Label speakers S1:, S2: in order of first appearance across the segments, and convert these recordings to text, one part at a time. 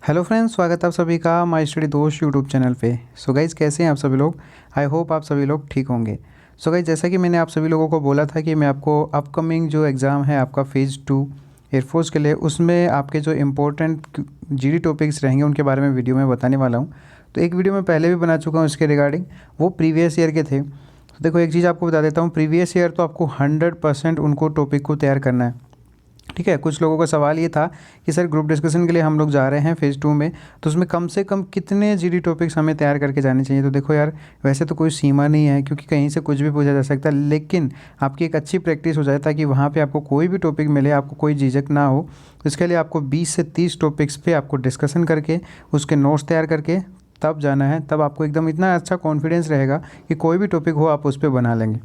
S1: Hello friends, स्वागत है आप सभी का माय स्टडी दोस्त यूट्यूब चैनल पे। सो गाइज़, कैसे हैं आप सभी लोग। आई होप आप सभी लोग ठीक होंगे। सो गाइज़, जैसा कि मैंने आप सभी लोगों को बोला था कि मैं आपको अपकमिंग जो एग्ज़ाम है आपका फ़ेज़ 2 एयरफोर्स के लिए, उसमें आपके जो इम्पोर्टेंट जीडी टॉपिक्स रहेंगे उनके बारे में वीडियो में बताने वाला हूँ। तो एक वीडियो मैं पहले भी बना चुका हूँ इसके रिगार्डिंग, वो प्रीवियस ईयर के थे। तो देखो, एक चीज़ आपको बता देता हूँ, प्रीवियस ईयर तो आपको 100% उनको टॉपिक को तैयार करना है। ठीक है, कुछ लोगों का सवाल ये था कि सर ग्रुप डिस्कशन के लिए हम लोग जा रहे हैं फ़ेज़ 2 में, तो उसमें कम से कम कितने जीडी टॉपिक्स हमें तैयार करके जाने चाहिए। तो देखो यार, वैसे तो कोई सीमा नहीं है क्योंकि कहीं से कुछ भी पूछा जा सकता है, लेकिन आपकी एक अच्छी प्रैक्टिस हो जाए ताकि वहाँ पे आपको कोई भी टॉपिक मिले आपको कोई झिझक ना हो। तो इसके लिए आपको 20 से 30 टॉपिक्स पे आपको डिस्कशन करके उसके नोट्स तैयार करके तब जाना है। तब आपको एकदम इतना अच्छा कॉन्फिडेंस रहेगा कि कोई भी टॉपिक हो आप उस पर बना लेंगे।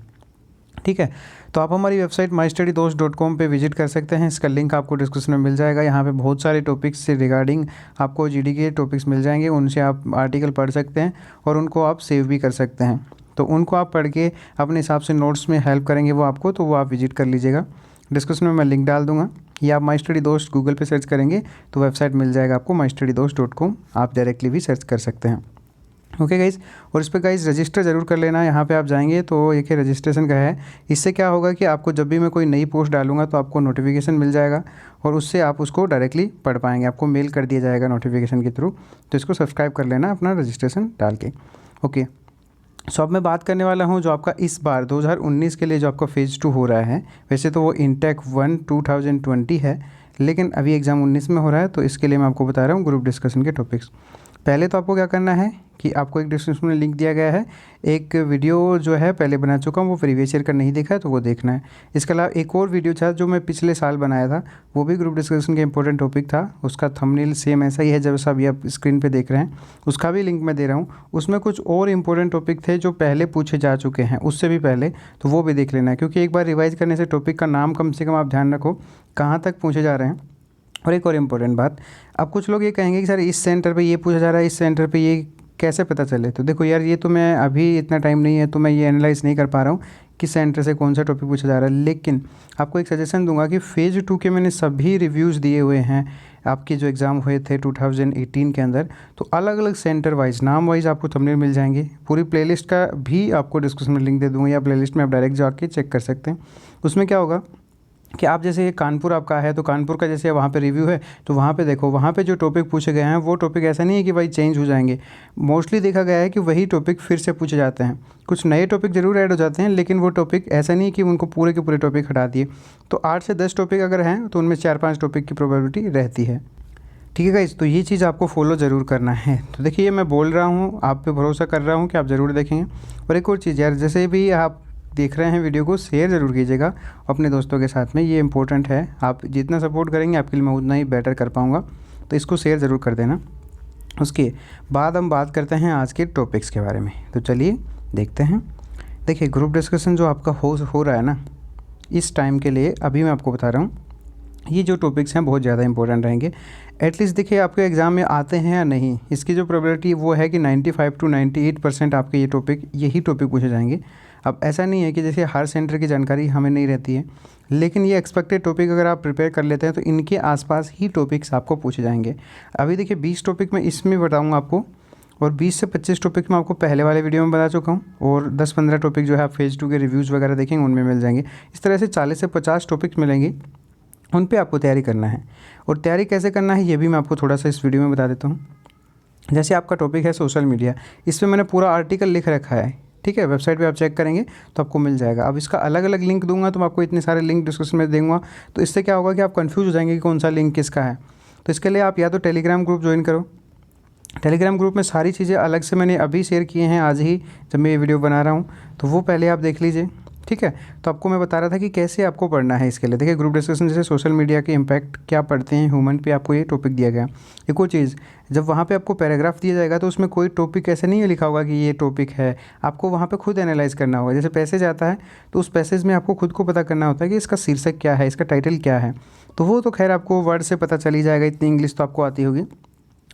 S1: ठीक है, तो आप हमारी वेबसाइट mystudydost.com पे विजिट कर सकते हैं। इसका लिंक आपको डिस्क्रिप्शन में मिल जाएगा। यहाँ पे बहुत सारे टॉपिक्स से रिगार्डिंग आपको जीडी के टॉपिक्स मिल जाएंगे, उनसे आप आर्टिकल पढ़ सकते हैं और उनको आप सेव भी कर सकते हैं। तो उनको आप पढ़ के अपने हिसाब से नोट्स में हेल्प करेंगे वो आपको, तो वो आप विजिट कर लीजिएगा। डिस्क्रिप्शन में मैं लिंक डाल दूँगा, या आप माई स्टडी दोस्त गूगल पर सर्च करेंगे तो वेबसाइट मिल जाएगा आपको mystudydost.com। आप डायरेक्टली भी सर्च कर सकते हैं। ओके गाइज़, और इस पर गाइज़ रजिस्टर ज़रूर कर लेना। यहाँ पे आप जाएंगे तो एक रजिस्ट्रेशन का है। इससे क्या होगा कि आपको जब भी मैं कोई नई पोस्ट डालूंगा तो आपको नोटिफिकेशन मिल जाएगा और उससे आप उसको डायरेक्टली पढ़ पाएंगे। आपको मेल कर दिया जाएगा नोटिफिकेशन के थ्रू। तो इसको सब्सक्राइब कर लेना अपना रजिस्ट्रेशन डाल के। ओके, सो अब मैं बात करने वाला हूँ जो आपका इस बार 2019 के लिए जो आपका फ़ेज़ 2 हो रहा है। वैसे तो वो इंटेक 1 2020 है, लेकिन अभी एग्ज़ाम 19 में हो रहा है, तो इसके लिए मैं आपको बता रहा हूँ ग्रुप डिस्कशन के टॉपिक्स। पहले तो आपको क्या करना है कि आपको एक डिस्क्रिप्शन में लिंक दिया गया है, एक वीडियो जो है पहले बना चुका हूँ, वो प्रीवियस ईयर का नहीं देखा है तो वो देखना है। इसके अलावा एक और वीडियो था जो मैं पिछले साल बनाया था, वो भी ग्रुप डिस्कशन का इंपॉर्टेंट टॉपिक था। उसका थंबनेल सेम ऐसा ही है जैसा अभी आप स्क्रीन पे देख रहे हैं, उसका भी लिंक मैं दे रहा हूँ। उसमें कुछ और इंपॉर्टेंट टॉपिक थे जो पहले पूछे जा चुके हैं उससे भी पहले, तो वो भी देख लेना है, क्योंकि एक बार रिवाइज़ करने से टॉपिक का नाम कम से कम आप ध्यान रखो कहाँ तक पूछे जा रहे हैं। और एक और इम्पोर्टेंट बात, अब कुछ लोग ये कहेंगे कि सर इस सेंटर पे ये पूछा जा रहा है, इस सेंटर पे ये कैसे पता चले। तो देखो यार, ये तो मैं अभी इतना टाइम नहीं है तो मैं ये एनालाइज़ नहीं कर पा रहा हूँ किस सेंटर से कौन सा टॉपिक पूछा जा रहा है, लेकिन आपको एक सजेशन दूंगा कि फ़ेज़ 2 के मैंने सभी रिव्यूज़ दिए हुए हैं आपके जो एग्ज़ाम हुए थे 2018 के अंदर। तो अलग अलग सेंटर वाइज नाम वाइज आपको थंबनेल मिल जाएंगे। पूरी प्लेलिस्ट का भी आपको डिस्क्रिप्शन में लिंक दे दूँगा, या प्लेलिस्ट में आप डायरेक्ट जाके चेक कर सकते हैं। उसमें क्या होगा कि आप जैसे कानपुर आपका है तो कानपुर का जैसे वहाँ पे रिव्यू है, तो वहाँ पे देखो, वहाँ पे जो टॉपिक पूछे गए हैं वो टॉपिक ऐसा नहीं है कि भाई चेंज हो जाएंगे। मोस्टली देखा गया है कि वही टॉपिक फिर से पूछे जाते हैं। कुछ नए टॉपिक ज़रूर ऐड हो जाते हैं, लेकिन वो टॉपिक ऐसा नहीं कि उनको पूरे के पूरे टॉपिक हटा दिए। तो 8 से 10 टॉपिक अगर हैं तो उनमें 4-5 टॉपिक की प्रोबेबिलिटी रहती है। ठीक है गाइस, तो ये चीज़ आपको फॉलो ज़रूर करना है। तो देखिए, मैं बोल रहा हूँ, आप पे भरोसा कर रहा हूँ कि आप ज़रूर देखेंगे। और एक और चीज़ यार, जैसे भी आप देख रहे हैं वीडियो को शेयर ज़रूर कीजिएगा अपने दोस्तों के साथ में, ये इंपॉर्टेंट है। आप जितना सपोर्ट करेंगे आपके लिए मैं उतना ही बेटर कर पाऊँगा, तो इसको शेयर ज़रूर कर देना। उसके बाद हम बात करते हैं आज के टॉपिक्स के बारे में। तो चलिए देखते हैं। देखिए, ग्रुप डिस्कशन जो आपका हो रहा है ना इस टाइम के लिए, अभी मैं आपको बता रहा हूँ, ये जो टॉपिक्स हैं बहुत ज़्यादा इंपॉर्टेंट रहेंगे। एटलीस्ट देखिए, आपके एग्ज़ाम में आते हैं या नहीं, इसकी जो प्रोबेबिलिटी वो है कि 95 to 98% आपके यही टॉपिक पूछे जाएंगे। अब ऐसा नहीं है कि जैसे हर सेंटर की जानकारी हमें नहीं रहती है, लेकिन ये एक्सपेक्टेड टॉपिक अगर आप प्रिपेयर कर लेते हैं तो इनके आसपास ही टॉपिक्स आपको पूछे जाएंगे। अभी देखिए, 20 टॉपिक मैं इसमें बताऊँगा आपको, और 20 से 25 टॉपिक मैं आपको पहले वाले वीडियो में बता चुका हूँ, और 10-15 टॉपिक जो है आप फ़ेज़ 2 के रिव्यूज़ वगैरह देखेंगे उनमें मिल जाएंगे। इस तरह से 40 से 50 टॉपिक्स मिलेंगे, उन पे आपको तैयारी करना है। और तैयारी कैसे करना है ये भी मैं आपको थोड़ा सा इस वीडियो में बता देता हूँ। जैसे आपका टॉपिक है सोशल मीडिया, इस पर मैंने पूरा आर्टिकल लिख रखा है। ठीक है, वेबसाइट पे आप चेक करेंगे तो आपको मिल जाएगा। अब इसका अलग अलग लिंक दूंगा, तो मैं आपको इतने सारे लिंक डिस्क्रिप्शन में दूंगा, तो इससे क्या होगा कि आप कंफ्यूज हो जाएंगे कि कौन सा लिंक किसका है। तो इसके लिए आप या तो टेलीग्राम ग्रुप ज्वाइन करो। टेलीग्राम ग्रुप में सारी चीज़ें अलग से मैंने अभी शेयर किए हैं आज ही, जब मैं ये वीडियो बना रहा हूँ, तो वो पहले आप देख लीजिए। ठीक है, तो आपको मैं बता रहा था कि कैसे आपको पढ़ना है इसके लिए। देखिए, ग्रुप डिस्कशन जैसे सोशल मीडिया के इम्पैक्ट क्या पढ़ते हैं ह्यूमन पे, आपको ये टॉपिक दिया गया। एक और चीज़, जब वहाँ पे आपको पैराग्राफ दिया जाएगा तो उसमें कोई टॉपिक ऐसे नहीं लिखा होगा कि ये टॉपिक है, आपको वहाँ पे खुद एनालाइज करना होगा। जैसे पैसेज आता है तो उस पैसेज में आपको खुद को पता करना होता है कि इसका शीर्षक क्या है, इसका टाइटल क्या है। तो वो तो खैर आपको वर्ड से पता चल ही जाएगा, इतनी इंग्लिश तो आपको आती होगी।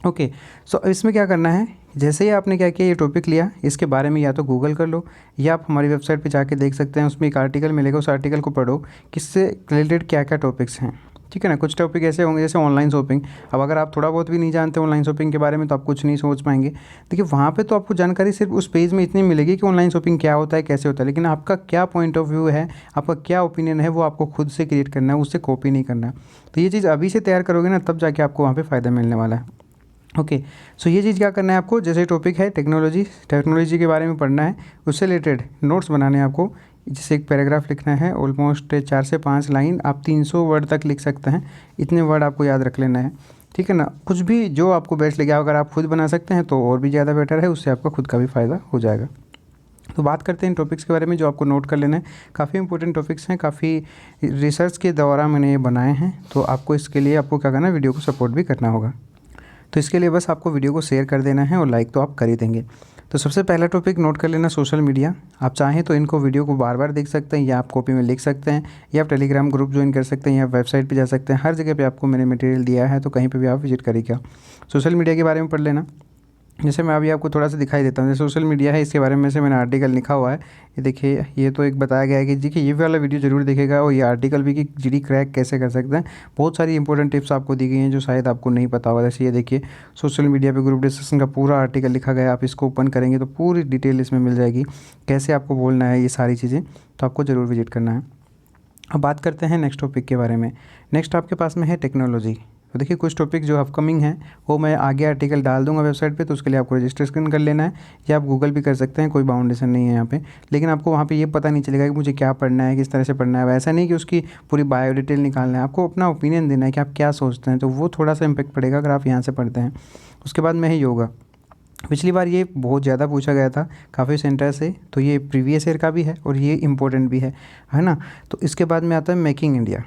S1: ओके, सो इसमें क्या करना है, जैसे ही आपने क्या किया, ये टॉपिक लिया, इसके बारे में या तो गूगल कर लो, या आप हमारी वेबसाइट पे जाके देख सकते हैं। उसमें एक आर्टिकल मिलेगा, उस आर्टिकल को पढ़ो, किससे रिलेटेड क्या क्या टॉपिक्स हैं। ठीक है ना। कुछ टॉपिक ऐसे होंगे जैसे ऑनलाइन शॉपिंग। अब अगर आप थोड़ा बहुत भी नहीं जानते ऑनलाइन शॉपिंग के बारे में तो आप कुछ नहीं सोच पाएंगे। देखिए वहाँ पे तो आपको जानकारी सिर्फ उस पेज में इतनी मिलेगी कि ऑनलाइन शॉपिंग क्या होता है, कैसे होता है, लेकिन आपका क्या पॉइंट ऑफ व्यू है, आपका क्या ओपिनियन है, वो आपको खुद से क्रिएट करना है, उससे कॉपी नहीं करना है। तो ये चीज़ अभी से तैयार करोगे ना, तब जाके आपको वहाँ पर फ़ायदा मिलने वाला है। ओके, सो ये चीज़ क्या करना है आपको, जैसे टॉपिक है टेक्नोलॉजी के बारे में पढ़ना है, उससे रिलेटेड नोट्स बनाने हैं आपको। जैसे एक पैराग्राफ लिखना है, ऑलमोस्ट 4 से 5 लाइन, आप 300 वर्ड तक लिख सकते हैं, इतने वर्ड आपको याद रख लेना है। ठीक है ना। कुछ भी जो आपको बेस्ट लगे, अगर आप खुद बना सकते हैं तो और भी ज़्यादा बेटर है, उससे आपका खुद का भी फ़ायदा हो जाएगा। तो बात करते हैं इन टॉपिक्स के बारे में जो आपको नोट कर लेना है। काफ़ी इंपॉर्टेंट टॉपिक्स हैं, काफ़ी रिसर्च के दौरान मैंने ये बनाए हैं, तो आपको इसके लिए आपको क्या करना है, वीडियो को सपोर्ट भी करना होगा। तो इसके लिए बस आपको वीडियो को शेयर कर देना है और लाइक तो आप कर ही देंगे। तो सबसे पहला टॉपिक नोट कर लेना, सोशल मीडिया। आप चाहें तो इनको वीडियो को बार बार देख सकते हैं, या आप कॉपी में लिख सकते हैं, या आप टेलीग्राम ग्रुप ज्वाइन कर सकते हैं, या वेबसाइट पे जा सकते हैं। हर जगह पे आपको मैंने मटेरियल दिया है, तो कहीं पे भी आप विजिट करिएगा। सोशल मीडिया के बारे में पढ़ लेना। जैसे मैं अभी आपको थोड़ा सा दिखाई देता हूँ, जैसे सोशल मीडिया है, इसके बारे में से मैंने आर्टिकल लिखा हुआ है। ये देखिए, ये तो एक बताया गया है कि देखिए ये वाला वीडियो ज़रूर देखेगा, और ये आर्टिकल भी कि जीडी क्रैक कैसे कर सकते हैं। बहुत सारी इंपॉर्टेंट टिप्स आपको दी गई हैं जो शायद आपको नहीं पता होगा। जैसे ये देखिए, सोशल मीडिया पे ग्रुप डिस्कशन का पूरा आर्टिकल लिखा गया है। आप इसको ओपन करेंगे तो पूरी डिटेल इसमें मिल जाएगी, कैसे आपको बोलना है, ये सारी चीज़ें। तो आपको ज़रूर विजिट करना है। अब बात करते हैं नेक्स्ट टॉपिक के बारे में। नेक्स्ट आपके पास में है टेक्नोलॉजी। तो देखिए कुछ टॉपिक जो अपकमिंग हैं वो मैं आगे आर्टिकल डाल दूंगा वेबसाइट पे, तो उसके लिए आपको रजिस्ट्रेशन कर लेना है, या आप गूगल भी कर सकते हैं, कोई बाउंडेशन नहीं है यहाँ पे। लेकिन आपको वहाँ पे ये पता नहीं चलेगा कि मुझे क्या पढ़ना है, किस तरह से पढ़ना है। वैसा नहीं कि उसकी पूरी बायो डिटेल निकालना है, आपको अपना ओपिनियन देना है कि आप क्या सोचते हैं, तो वो थोड़ा सा इम्पेक्ट पड़ेगा अगर आप यहाँ से पढ़ते हैं। उसके बाद में है योगा। पिछली बार ये बहुत ज़्यादा पूछा गया था काफ़ी सेंटर से, तो ये प्रीवियस ईयर का भी है और ये इम्पोर्टेंट भी है ना। तो इसके बाद में आता है मेकिंग इंडिया।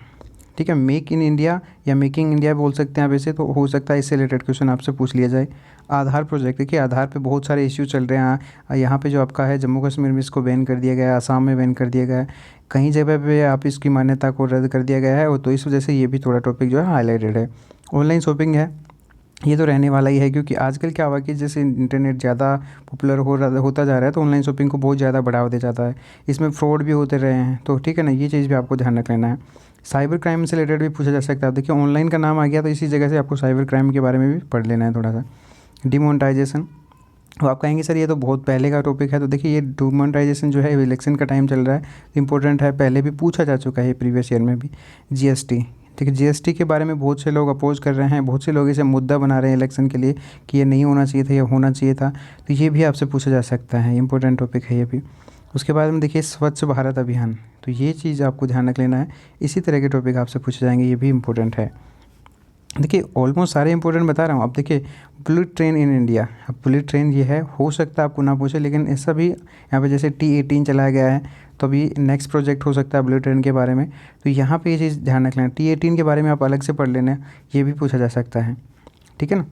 S1: ठीक है, मेक इन इंडिया या मेकिंग इंडिया बोल सकते हैं आप इसे, तो हो सकता है इससे रिलेटेड क्वेश्चन आपसे पूछ लिया जाए। आधार प्रोजेक्ट, देखिए आधार पे बहुत सारे इश्यू चल रहे हैं। यहाँ पे जो आपका है जम्मू कश्मीर में इसको बैन कर दिया गया है, असम में बैन कर दिया गया है, कहीं जगह पे आप इसकी मान्यता को रद्द कर दिया गया है, और तो इस वजह से ये भी थोड़ा टॉपिक जो है हाईलाइटेड है। ऑनलाइन शॉपिंग है, ये तो रहने वाला ही है, क्योंकि आजकल क्या हुआ कि जैसे इंटरनेट ज़्यादा पॉपुलर होता जा रहा है, तो ऑनलाइन शॉपिंग को बहुत ज़्यादा बढ़ावा दिया जाता है। इसमें फ्रॉड भी होते रहे हैं, तो ठीक है ना, ये चीज़ भी आपको ध्यान रख लेना है। साइबर क्राइम से रिलेटेड भी पूछा जा सकता है। देखिए ऑनलाइन का नाम आ गया तो इसी जगह से आपको साइबर क्राइम के बारे में भी पढ़ लेना है थोड़ा सा। डिमोनेटाइजेशन, तो आप कहेंगे सर ये तो बहुत पहले का टॉपिक है, तो देखिए ये डिमोनेटाइजेशन जो है इलेक्शन का टाइम चल रहा है, इम्पोर्टेंट है, पहले भी पूछा जा चुका है प्रीवियस ईयर में भी। जीएसटी, ठीक है, जीएसटी के बारे में बहुत से लोग अपोज कर रहे हैं, बहुत से लोग इसे मुद्दा बना रहे हैं इलेक्शन के लिए कि ये नहीं होना चाहिए था, ये होना चाहिए था, तो ये भी आपसे पूछा जा सकता है, इंपॉर्टेंट टॉपिक है ये भी। उसके बाद में देखिए स्वच्छ भारत अभियान, तो ये चीज़ आपको ध्यान रख लेना है, इसी तरह के टॉपिक आपसे पूछे जाएंगे, ये भी इम्पोर्टेंट है। देखिए ऑलमोस्ट सारे इंपॉर्टेंट बता रहा हूँ। अब देखिए बुलेट ट्रेन इन इंडिया, अब बुलेट ट्रेन ये है, हो सकता है आपको ना पूछे, लेकिन ऐसा भी यहाँ पे जैसे T18 चलाया गया है, तो अभी नेक्स्ट प्रोजेक्ट हो सकता है बुलेट ट्रेन के बारे में, तो यहाँ पे ये चीज़ ध्यान रख लेना। T18 के बारे में आप अलग से पढ़ लेना, ये भी पूछा जा सकता है, ठीक है ना।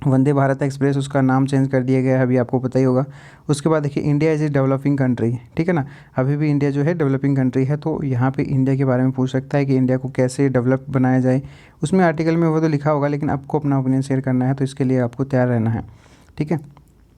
S1: वंदे भारत एक्सप्रेस, उसका नाम चेंज कर दिया गया है, अभी आपको पता ही होगा। उसके बाद देखिए India is a developing country, ठीक है ना, अभी भी इंडिया जो है डेवलपिंग कंट्री है, तो यहाँ पे इंडिया के बारे में पूछ सकता है कि इंडिया को कैसे डेवलप बनाया जाए। उसमें आर्टिकल में वो तो लिखा होगा, लेकिन आपको अपना ओपिनियन शेयर करना है, तो इसके लिए आपको तैयार रहना है, ठीक है।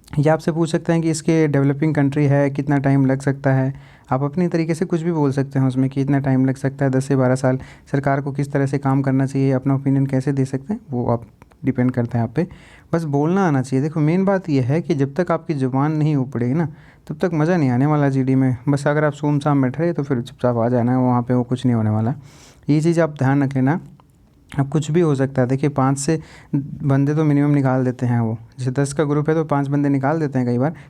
S1: ये आपसे पूछ सकते हैं कि इसके डेवलपिंग कंट्री है, कितना टाइम लग सकता है। आप अपनी तरीके से कुछ भी बोल सकते हैं उसमें कि इतना टाइम लग सकता है, 10 से 12 साल, सरकार को किस तरह से काम करना चाहिए, अपना ओपिनियन कैसे दे सकते हैं, वो आप डिपेंड करता है आप पे, बस बोलना आना चाहिए। देखो मेन बात यह है कि जब तक आपकी ज़ुबान नहीं उपड़ेगी ना, तब तक मज़ा नहीं आने वाला जीडी में। बस अगर आप सूम साम बैठ रहे तो फिर चुपचाप आ जाना है, वहाँ पे वो कुछ नहीं होने वाला। ये चीज़ आप ध्यान रख लेना। अब कुछ भी हो सकता है, देखिए 5 से बंदे तो मिनिमम निकाल देते हैं वो, जैसे 10 का ग्रुप है तो 5 बंदे निकाल देते हैं।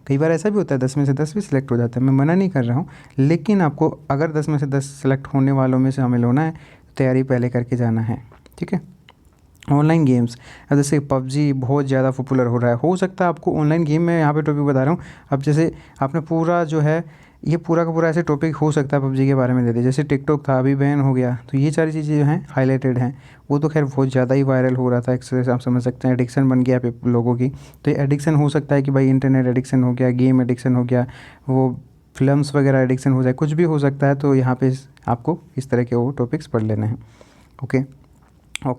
S1: कई बार ऐसा भी होता है 10 में से 10 भी सिलेक्ट हो जाता है, मैं मना नहीं कर रहा हूँ, लेकिन आपको अगर 10 में से 10 सेलेक्ट होने वालों में से शामिल होना है, तो तैयारी पहले करके जाना है, ठीक है। ऑनलाइन गेम्स, अब जैसे पबजी बहुत ज़्यादा पॉपुलर हो रहा है, हो सकता है आपको ऑनलाइन गेम में यहाँ पे टॉपिक बता रहा हूँ। अब जैसे आपने पूरा जो है ये पूरा का पूरा ऐसे टॉपिक हो सकता है पबजी के बारे में दे दे, जैसे टिकटॉक था अभी बैन हो गया, तो ये सारी चीज़ें जो हैं हाईलाइटेड हैं। वो तो खैर बहुत ज़्यादा ही वायरल हो रहा था, एक तरह से आप समझ सकते हैं एडिक्शन बन गया पे लोगों की। तो ये एडिक्शन हो सकता है कि भाई इंटरनेट एडिक्शन हो गया, गेम एडिक्शन हो गया, वो फिल्म्स वगैरह एडिक्शन हो जाए, कुछ भी हो सकता है। तो यहाँ पे आपको इस तरह के वो टॉपिक्स पढ़ लेने हैं, ओके।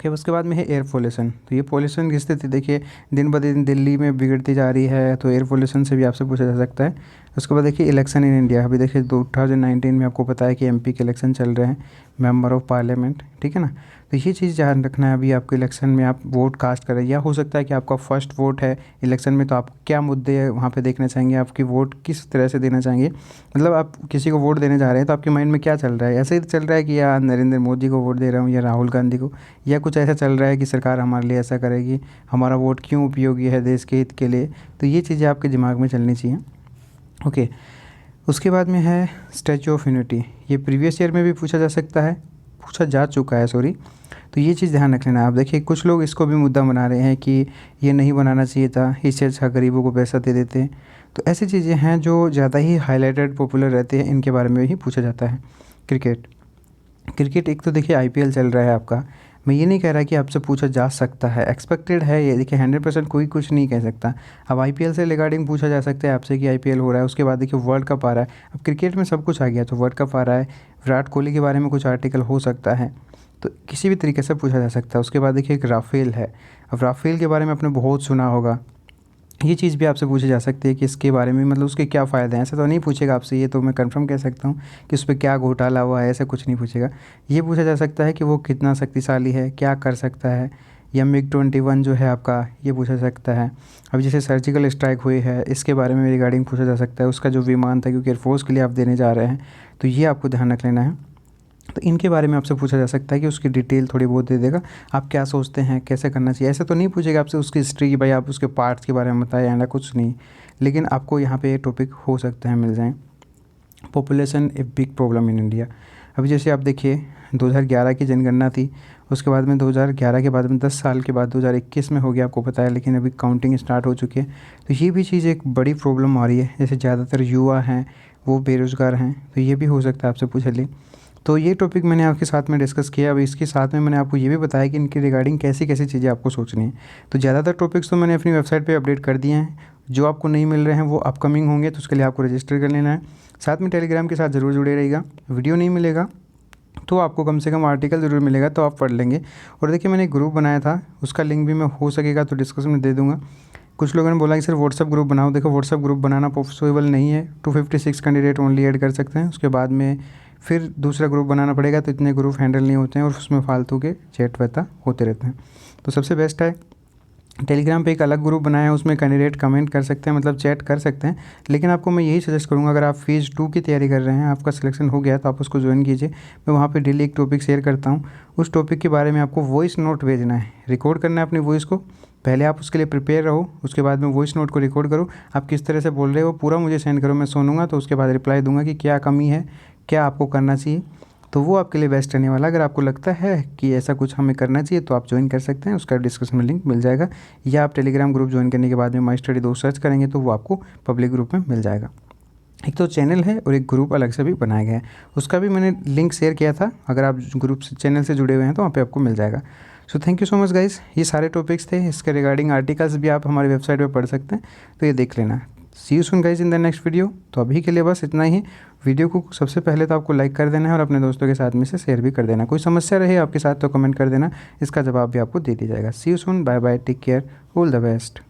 S1: उसके बाद में है एयर पोल्यूशन, तो ये पोल्यूशन की स्थिति देखिए दिन ब दिन दिल्ली में बिगड़ती जा रही है, तो एयर पोल्यूशन से भी आपसे पूछा जा सकता है। उसके बाद देखिए इलेक्शन इन इंडिया, अभी देखिए 2019 में आपको पता है कि एमपी के इलेक्शन चल रहे हैं, मेंबर ऑफ पार्लियामेंट, ठीक है ना। तो ये चीज़ ध्यान रखना है, अभी आपके इलेक्शन में आप वोट कास्ट कर रहे हैं, या हो सकता है कि आपका फर्स्ट वोट है इलेक्शन में, तो आप क्या मुद्दे वहाँ पे देखना चाहेंगे, आपकी वोट किस तरह से देना चाहेंगे, मतलब आप किसी को वोट देने जा रहे हैं तो आपके माइंड में क्या चल रहा है, ऐसे ही चल रहा है कि या नरेंद्र मोदी को वोट दे रहा हूँ या राहुल गांधी को, या कुछ ऐसा चल रहा है कि सरकार हमारे लिए ऐसा करेगी, हमारा वोट क्यों उपयोगी है देश के हित के लिए। तो ये चीज़ें आपके दिमाग में चलनी चाहिए। ओके, उसके बाद में है स्टैचू ऑफ यूनिटी, ये प्रीवियस ईयर में भी पूछा जा सकता है, पूछा जा चुका है सॉरी। तो ये चीज़ ध्यान रख लेना आप। देखिए कुछ लोग इसको भी मुद्दा बना रहे हैं कि ये नहीं बनाना चाहिए था, इससे अच्छा गरीबों को पैसा दे देते। तो ऐसी चीज़ें हैं जो ज़्यादा ही हाईलाइटेड पॉपुलर रहते हैं, इनके बारे में ही पूछा जाता है। क्रिकेट एक तो देखिए आईपीएल चल रहा है आपका, मैं ये नहीं कह रहा कि आपसे पूछा जा सकता है, एक्सपेक्टेड है ये, देखिए 100% कोई कुछ नहीं कह सकता। अब आईपीएल से रिगार्डिंग पूछा जा सकता है आपसे कि आईपीएल हो रहा है, उसके बाद देखिए वर्ल्ड कप आ रहा है, अब क्रिकेट में सब कुछ आ गया, तो वर्ल्ड कप आ रहा है, विराट कोहली के बारे में कुछ आर्टिकल हो सकता है, तो किसी भी तरीके से पूछा जा सकता है। उसके बाद देखिए एक राफेल है, अब राफेल के बारे में आपने बहुत सुना होगा, ये चीज़ भी आपसे पूछी जा सकती है कि इसके बारे में मतलब उसके क्या फ़ायदे हैं, ऐसा तो नहीं पूछेगा आपसे, ये तो मैं कंफर्म कह सकता हूँ कि उस पर क्या घोटाला हुआ है, ऐसा कुछ नहीं पूछेगा। ये पूछा जा सकता है कि वो कितना शक्तिशाली है, क्या कर सकता है, या MiG-21 जो है आपका, ये पूछा जा सकता है। अभी जैसे सर्जिकल स्ट्राइक हुई है, इसके बारे में रिगार्डिंग पूछा जा सकता है, उसका जो विमान था, क्योंकि एयरफोर्स के लिए आप देने जा रहे हैं, तो ये आपको ध्यान रख लेना है। तो इनके बारे में आपसे पूछा जा सकता है कि उसकी डिटेल थोड़ी बहुत दे देगा, आप क्या सोचते हैं, कैसे करना चाहिए। ऐसे तो नहीं पूछेगा आपसे उसकी हिस्ट्री की, भाई आप उसके पार्ट्स के बारे में बताएं, या कुछ नहीं, लेकिन आपको यहाँ पे टॉपिक हो सकते हैं मिल जाएँ। Population a big problem in India, अभी जैसे आप देखिए 2011 की जनगणना थी, उसके बाद में 2011 के बाद में 10 साल के बाद 2021 में हो गया, आपको पता है, लेकिन अभी काउंटिंग स्टार्ट हो चुकी है। तो ये भी चीज़ एक बड़ी प्रॉब्लम आ रही है, जैसे ज़्यादातर युवा हैं वो बेरोज़गार हैं, तो ये भी हो सकता है आपसे पूछ ले। तो ये टॉपिक मैंने आपके साथ में डिस्कस किया। अब इसके साथ में मैंने आपको ये भी बताया कि इनके रिगार्डिंग कैसी कैसी चीज़ें आपको सोचनी है। तो ज़्यादातर टॉपिक्स तो मैंने अपनी वेबसाइट पे अपडेट कर दिए हैं, जो आपको नहीं मिल रहे हैं वो अपकमिंग होंगे, तो उसके लिए आपको रजिस्टर कर लेना है। साथ में टेलीग्राम के साथ ज़रूर जुड़े रहिएगा। वीडियो नहीं मिलेगा तो आपको कम से कम आर्टिकल ज़रूर मिलेगा, तो आप पढ़ लेंगे। और देखिए मैंने एक ग्रुप बनाया था, उसका लिंक भी मैं हो सकेगा तो डिस्क्रिप्शन में दे दूँगा। कुछ लोगों ने बोला कि सर व्हाट्सअप ग्रुप बनाओ, देखो व्हाट्सअप ग्रुप बनाना पॉसिबल नहीं है, 256 कैंडिडेट ओनली ऐड कर सकते हैं, उसके बाद में फिर दूसरा ग्रुप बनाना पड़ेगा, तो इतने ग्रुप हैंडल नहीं होते हैं और उसमें फालतू के चैट वैता होते रहते हैं। तो सबसे बेस्ट है टेलीग्राम पे एक अलग ग्रुप बनाया है, उसमें कैंडिडेट कमेंट कर सकते हैं, मतलब चैट कर सकते हैं। लेकिन आपको मैं यही सजेस्ट करूँगा, अगर आप फेज़ 2 की तैयारी कर रहे हैं, आपका सिलेक्शन हो गया, तो आप उसको ज्वाइन कीजिए। मैं वहाँ पे डेली एक टॉपिक शेयर करता हूँ, उस टॉपिक के बारे में आपको वॉइस नोट भेजना है, रिकॉर्ड करना है अपनी वॉइस को। पहले आप उसके लिए प्रिपेयर रहो, उसके बाद में वॉइस नोट को रिकॉर्ड करो, आप किस तरह से बोल रहे हो पूरा मुझे सेंड करो, मैं सुनूंगा, तो उसके बाद रिप्लाई दूंगा कि क्या कमी है, क्या आपको करना चाहिए। तो वो आपके लिए बेस्ट रहने वाला। अगर आपको लगता है कि ऐसा कुछ हमें करना चाहिए तो आप ज्वाइन कर सकते हैं, उसका डिस्क्रिप्शन में लिंक मिल जाएगा, या आप टेलीग्राम ग्रुप ज्वाइन करने के बाद में माई स्टडी 2 सर्च करेंगे तो वो आपको पब्लिक ग्रुप में मिल जाएगा। एक तो चैनल है और एक ग्रुप अलग से भी बनाया गया है, उसका भी मैंने लिंक शेयर किया था, अगर आप ग्रुप से चैनल से जुड़े हुए हैं तो वहाँ पे आपको मिल जाएगा। So thank you so much guys, ये सारे टॉपिक्स थे, इसके रिगार्डिंग आर्टिकल्स भी आप हमारी वेबसाइट पे पढ़ सकते हैं, तो ये देख लेना। See you soon guys in the next video. तो अभी के लिए बस इतना ही। वीडियो को सबसे पहले तो आपको लाइक कर देना है और अपने दोस्तों के साथ में से शेयर भी कर देना। कोई समस्या रहे आपके साथ तो कमेंट कर देना, इसका जवाब भी आपको दे दिया जाएगा। See you soon, bye bye, take care, all the best.